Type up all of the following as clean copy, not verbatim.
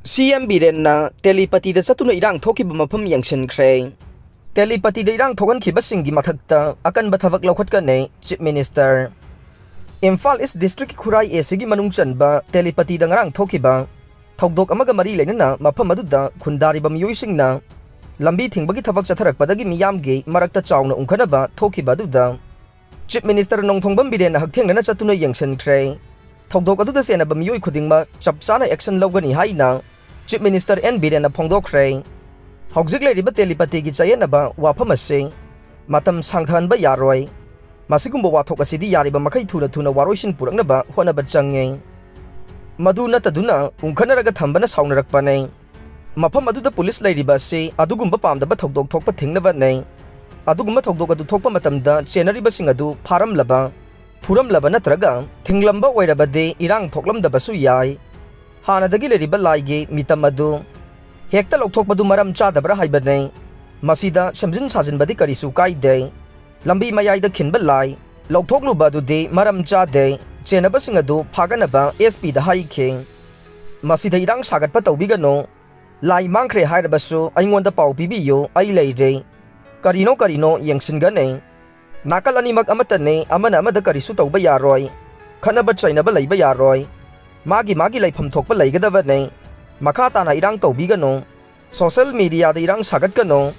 CM Birenna Telipati da satuna Erang Thokhankhibasingi yang chen kreng Telipati da Erang Thokhankhibasingi Mathakta Akanba Thabak Loukhatkani Chief Minister Imphal East District Khurai Esigi manung chanba Telipati da ngarang thokhiba thokdok amaga mari leinana mafam aduda khundariba miyoisingna lambi thingbagi thabak chatharakpadagi miyamge marakta chawna ungkhanaba thokhiba aduda Chief Minister Nongthongbam Birenna hakthengna chatuna yang chen kreng thokdok aduda senaba miyoi khudingma chapchana action lawgani haina Chief Minister N. Birenna phongdokre hawjik leiriba Telipati gi chayenaba wafam ase matam sangthanba yaroi masigumba wathok asidi yariba makai thuna waroisin puraknaba honaba change madu nataduna ungkhanaraga thambana saunnarakpane mafam aduda police leiriba ase adugumba pamdaba thokdok thokpa thingnaba nei adugumba thokdok adu thokpa matamda chenariba sing adu pharamlaba furamlaba natraga thinglamba oirabade irang thoklamdabasu yai Hanadagi leriba laige mitamadu hekta lokthokpadu maram chadabra haibane masida samjin sajinbadi karisu kaide lambi mayaida khinba lai lokthokluba de maram chade chenaba singadu phaganaba SP da haike masida irang sagatpa tawbigano lai mangkhre hairabasu aingonda pau pibiyo ai leire karino yengsingane nakal animak amatane amana amada karisu tawba yaroi khanaba chainaba leiba yaroi Magi laifam thokpa leigadaba nei makha tana irang tawbigano social media da irang sagatgano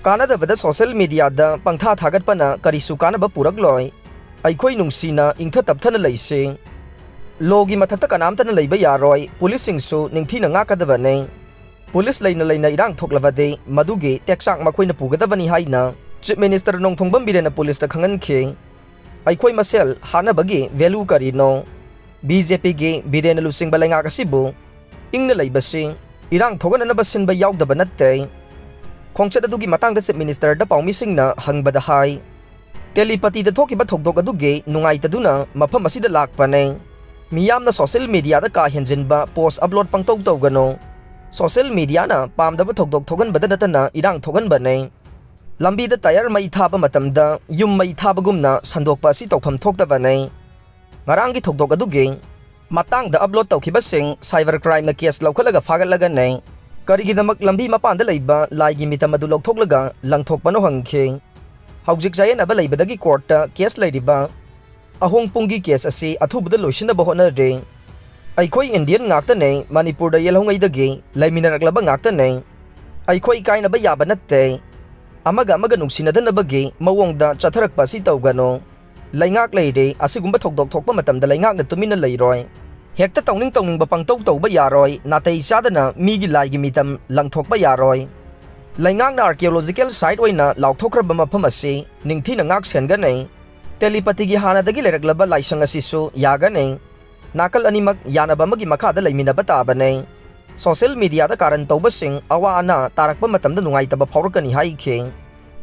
kanadabada social media da pangtha thagatpana karisu kanaba purakloi aikhoi nungsina ingtha tapthana leise logi mathakta kanamtana leiba yaroi police singsu ningthina ngakadaba nei police leina irang thoklabade maduge teksak makhoina pugadabani haina Chief Minister Nongthongbam Birenna police da khangankhe aikhoi masel hanabagi value karino BJP ge Birenna lusing balenga kasibu ingna leibasi irang thoganana basin ba yaudaba natte khongchat adugi matangda Chief Minister da paumisingna hangbada hai Telipati da thokiba thokdok aduge nungai taduna mafam asida lakpane miyamna social media da ka henjinba post upload pangtau tawgano social media na pamdaba thokdok thogan bada natana irang thogan bane lambi da tayar mai thaba matamda yum mai thabagumna sandokpa si tawpham thokdaba nei Ngarangi thokdok aduge matang da upload tawkhibasing cyber crime na case lawkhalaga fagatlaga nei karigidamak lambi mapanda leiba laigi mitamadu lawthoklaga langthokpano hangkhe hawjik jayen aba leibadagi court ta case leiriba ahong pungi case ase athubada loisinaba honare aikhoi Indian ngakta nei Manipur da yelhongaidagi laiminaraklaba ngakta nei aikhoi kainaba yaba natte amaga nungsinadanabagi mawongda chatharakpa si tawgano Laingak leire asigumba thokdok thokpa matamda laingak na tumina leiroi hekta tawning ba pangtaw tawba yaroi natay sadana migi laigi mitam langthokpa yaroi laingak na archaeological site oina lawthokraba mafam ase ningthina ngak senganei Telipati gi hanadagi leiraklaba laisang asisu yaganei nakal animak yanaba magi makhada leiminaba tabanei social media da karan tawbasing awa ana tarakpa matamda nungaitaba phaurakani haikhe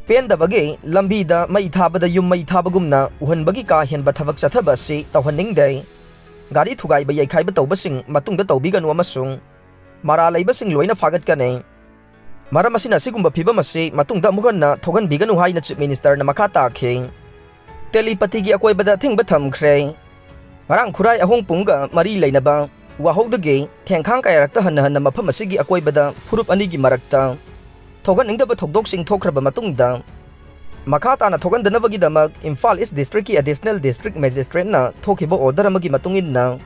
Pendabage lambida mai thabada yum mai thabagumna uhanbagi ka henba thabak chathaba si tawhaningdai gari thugai ba yaikhaiba tawbasing matungda tawbiganu amasung mara leibasing loina fagatkanei maram asina sigumba phibam ase matungda muganna thogan biganu haina Chief Minister na makha takhe Telipati gi akoibada thingba thamkhre marang khurai ahong punga mari leinaba wahogdage thengkhang kairakta hanna mafam asigi akoibada furup anigi marakta Thogan ingdaba thokdok sing thokraba matungda makha tana thogan danabagi damak Imphal East District ki Additional District Magistrate na thokhiba order amagi matungin na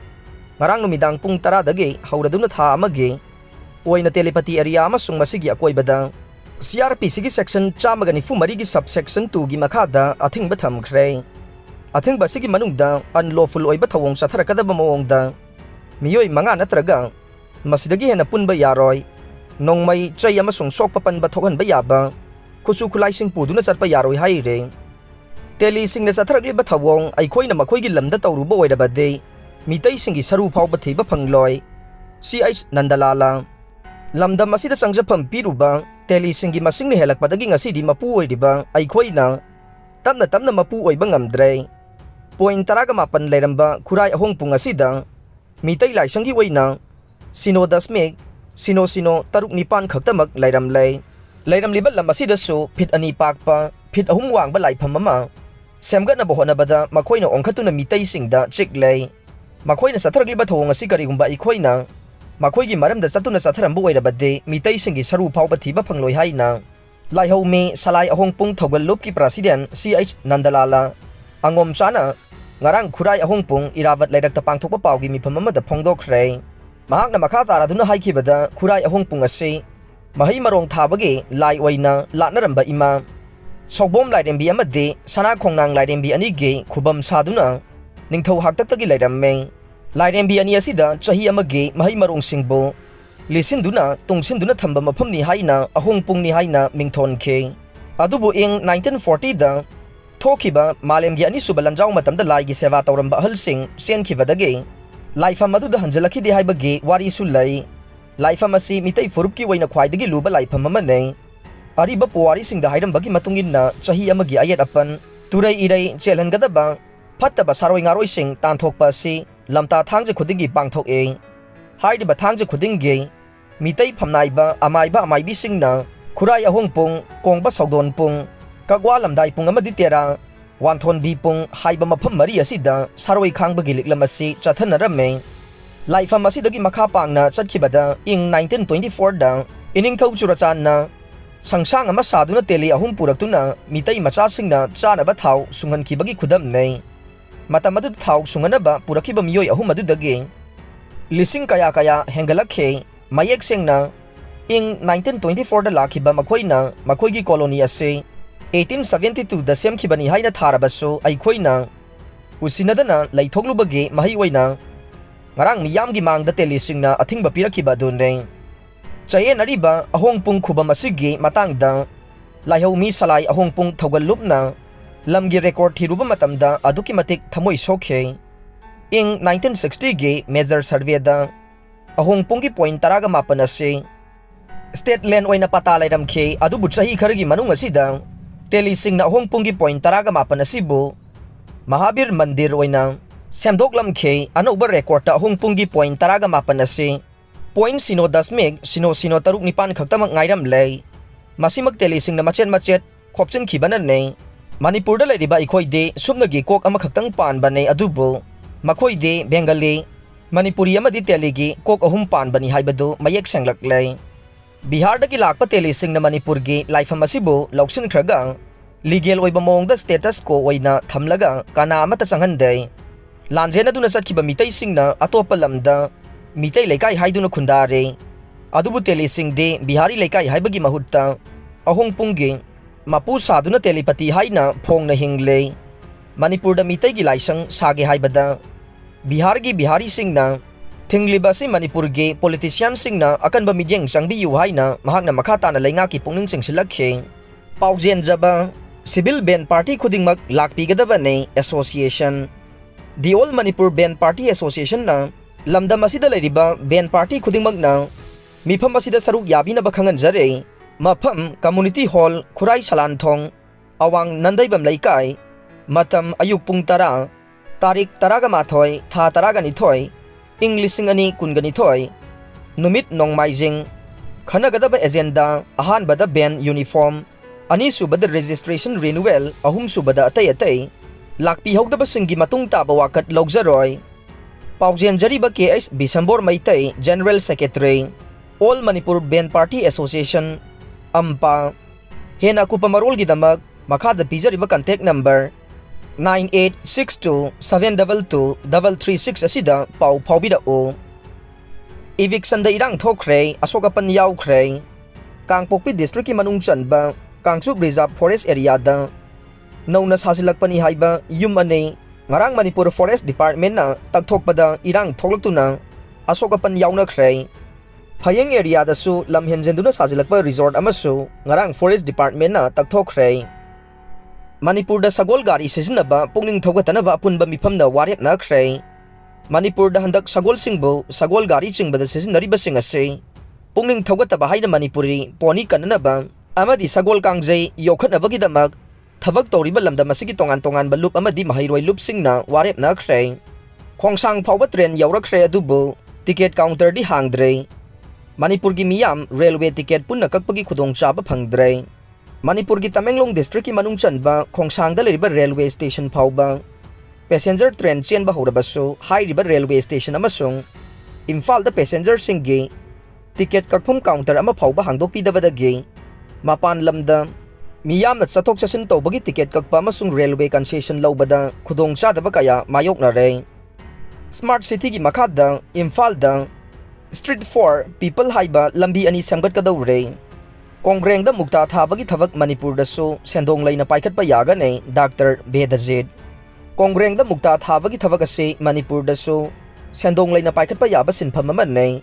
ngarang numidang pung 10 dagi hauraduna tha amagi oina Telipati area amasung masigi akoibada CRPC gi section 194 gi subsection 2 gi makhada athingba thamkhre athingba sigi manungda unlawful oiba thawong chatharakadaba mawongda miyoi manga natraga masidagi hena punba yaroi Nongmai chay amasung sokpa panba thokhanba yaba kuchu khulaising puduna chatpa yaroi haire Teli singna chatharakliba thawong aikhoina makhoigi lamda tawruba oirabade mitai singi saru phawba thiba phangloi CH Nandalala lamdam asida sangjapam piruba Teli singi masingni helakpadagi ngasidi mapu oiriba aikhoina tamna mapu oiba ngamdre point 18 leiramba khurai ahong pung asida mitai laisangi oina Sino taruk nipan khaktamak lairam liba lamasi dasu pit ani pakpa pit ahum wang ba laifam mama semga na bohona bada makhoina ongkhatuna mitai singda chiklei makhoina satharagliba thawong asi karigumba ikhoina ꯃꯈꯣꯏꯒꯤ ꯃꯔꯝꯗ ꯆꯠꯇꯨꯅ ꯆꯠꯊꯔꯝꯕ ꯑꯣꯏꯔꯕꯗꯤ ꯃꯤꯇꯩꯁꯤꯡꯒꯤ ꯁꯔꯨ ꯐꯥꯎꯕ ꯊꯤꯕ ꯐꯪꯂꯣꯏ ꯍꯥꯏꯅ ꯂꯥꯏꯍꯧꯃꯤ ꯁꯂꯥꯏ ꯑꯍꯣꯡꯄꯨꯡ ꯊꯧꯒꯜꯂꯨꯞꯀꯤ president CH ꯅꯟꯗꯂꯥꯂ ꯑꯉꯣꯝ ꯆꯥꯅ ngarang khurai ahongpung iravat lairakta pangthokpa paugi mifam amada phongdokkhre mahakna makha taraduna haikibada khurai ahongpung ase mahai marong thabagi lai oina latnaramba ima sogbom lairembi amade sana khongnang lairembi ani ge khubam saduna ningthau haktaktagi lairamme lairembi ani asida chahi amage mahai marong singbo lisinduna tungsinduna thamba mafamni haina ahongpungni haina mingthon khe adubu ing 1940 da Thokhiba Malemgi ani suba lanjau matamda laigi seva tawramba ahalsing senkibadagi laifam aduda hanjalakidi haibagi wari sulai laifam asi mitai furupki waina khwaidagi luba laifam amane ariba puwari singda hairambagi matunginna chahi amagi ayat apan turai irai chelhangadaba phattaba saroi ngaroi sing tanthokpa asi lamta thangje khudingi pangthok e haidiba thangje khudingi mitai phamnaiba amaibi singna khurai ahongpung kongba saudon pung Kagwa lamdai pung amadi tera wanthon bi pung haiba mafam mari asida saroi khangbagi liklam asi chathanarame laifam asidagi makha pangna chatkibada ing 1924 da iningthau churachanna sangsang ama saduna teli ahum puraktuna mitai macha singna chanaba thau sunghankibagi khudam nei matam adu thau sunganaba purakiba miyoi ahum adudagi lising kaya hengalakhe mayek sengna ing 1924 da lakhiba makhoina makhoigi colony ase 1872 da semkhibani haina tharabaso aikhoina usinadana laithoklubaги mahi oina ngarang miyamgi mangda telisingna athingba pirakhiba dunne chayen ariba ahongpung khubam asigi matangda laihomi salai ahongpung thogallupna lamgi record thiruba matamda aduki matik thamoi sokhe ing 1960 gi major survey da ahongpunggi point 18 ase state land oina pata lairamkhe adubu chahi kharagi manung asida Telising na ahongpunggi point 18 asibu Mahabir Mandir oina semdoklam khe anoba record ta ahongpunggi point 18 ase point sino dasmig sino taruk nipan khaktamak ngairam lei masimag telising na machet khopchin khibana nei Manipur da lairiba ikhoide sumnagi kok ama khaktang pan bane adubo makhoide Bengali Manipuri amadi teligi kok ahum pan bani haibadu mayek senglak lei Bihar dagi lakpa telising na Manipur gi laifam asibu lauksin khraga legal oiba mongda status ko oina thamlaga kana amata changhandai lanjena duna satkiba mitai singna atopa lamda mitai lekai haiduna khundare adubu telising de bihari lekai haibagi mahutta ahongpunggi mapu saduna telipati haina phongna hingle Manipur da mitai gi laisang sage haibada Bihar gi bihari singna Thinglibasi Manipur ge politician singna Akanba midyeng sangbi yu haina mahakna makata na lainga ki pungning singsilakhe Paujen jaba Civil Band Party khudingmak lakpigadaba ne association The All Manipur Band Party Association na lamdam asida lairiba Band Party khudingmak na mifam asida saruk yabina bakhangan jare mafam community hall Khurai Salanthong awang Nandaibam laikai matam ayuk pung tara tarik taraga mathoi tha taraga nithoi English ani kunganithoi numit nongmaijing khanagadaba agenda ahan bada band uniform ani subada registration renewal ahum subada atay lakpi hogdaba singi matung taba wakat logjaroi paujen jariba KS Bisambor Maitai General Secretary All Manipur Band Party Association ampa hena kupamarol gidamak makhada pijariba contact number 9862722336 asida pau phawbida o eviction da irang thokre asokapan yaukhre Kangpokpi district ki manung chanba Kangsup Reserve Forest area da nauna sasilakpani haiba yum ane ngarang Manipur Forest Department na tagthokpada irang thokluktuna asokapan yaunakre phayeng area da su lamhenjenduna sasilakpa resort amasu ngarang Forest Department na tagthokre Manipur da sagol gari sizinaba pungning thogatanaba apunba mifamna warep na khre Manipur da handak sagol singbo sagol gari chingbada sizinariba sing ase pungning thogataba haina Manipuri poni kananaba amadi sagol kangjei yokhatnabagi damak thabak toriba lamdam asigi tongan balup amadi mahairoi lup singna warep na khre khongsang phawba train yaurakre adubu ticket counter di hangdre Manipur gi miyam railway ticket punna kakpagi khudongchaba phangdre Manipur gi Tamenglong district ki manung chanba khongsang da leriba railway station phawba passenger train chenba horabasu hai riba railway station amasung Imphal da passenger singgi ticket kakphum counter ama phauba hangdokpidabadagi mapan lamda miyamna chathok chasin tawbagi ticket kakpa amasung railway concession lawbada khudongchadaba kaya mayoknare. Smart city gi makhada Imphal da street for people haiba lambi ani samgatkadawre. Kongreng da mukta thabagi thabak Manipur da so sendong laina paikhatpa yagane Dr. Bedajit. Kongreng da mukta thabagi thabak ase Manipur da so sendong laina paikhatpa yaba sinpham amanne.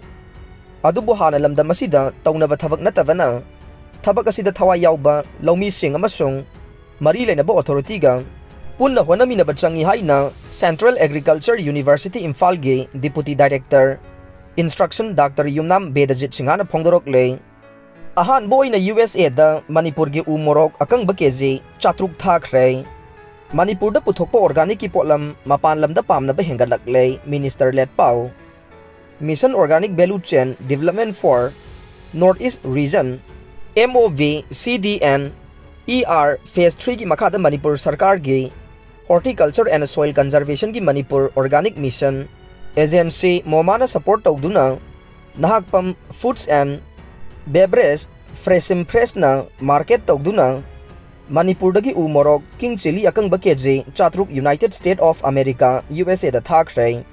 Adubu hana lamdam asida tawnaba thabak natavana thabak asida thawai yauba lawmi sing amasung mari lainaba authority ga punna honaminaba changi haina Central Agriculture University Imphal ge Deputy Director Instruction Dr. Yumnam Bedajit Singhana phongdorok le. Ahan boy na USA da Manipur ge umorok Akanba kg chatruk thakre. Manipur da puthokpa organic ki potlam mapan lamda pamna ba hengalak le Minister let pau. Mission Organic Value Chain Development for Northeast Region MOV CDN ER Phase 3 ki makhada Manipur Sarkar gi Horticulture and Soil Conservation ki Manipur Organic Mission Agency momana support tawduna nahakpam Foods and Beverage fresh na market tawduna Manipur dagi umorok king chili Akanba kg chatruk United States of America USA da thakre.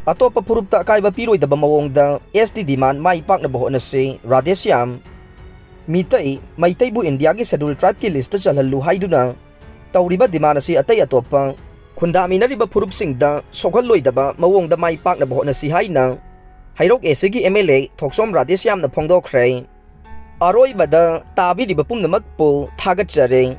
Atopa purupta kaiba piroi da bamawong da SD demand mai pak na boho na si Radhesyam Mitai Maitai bu India gi schedule tribe ki list chalhalu haiduna tawriba demand si atay atopa khundami na riba purup sing da sokhalloi da ba mawong da mai pak na boho na si haina hairok ese gi MLA Thoksom Radhesyam na phongdokre. Aroi bada tabi riba pumnamak po thagat jare.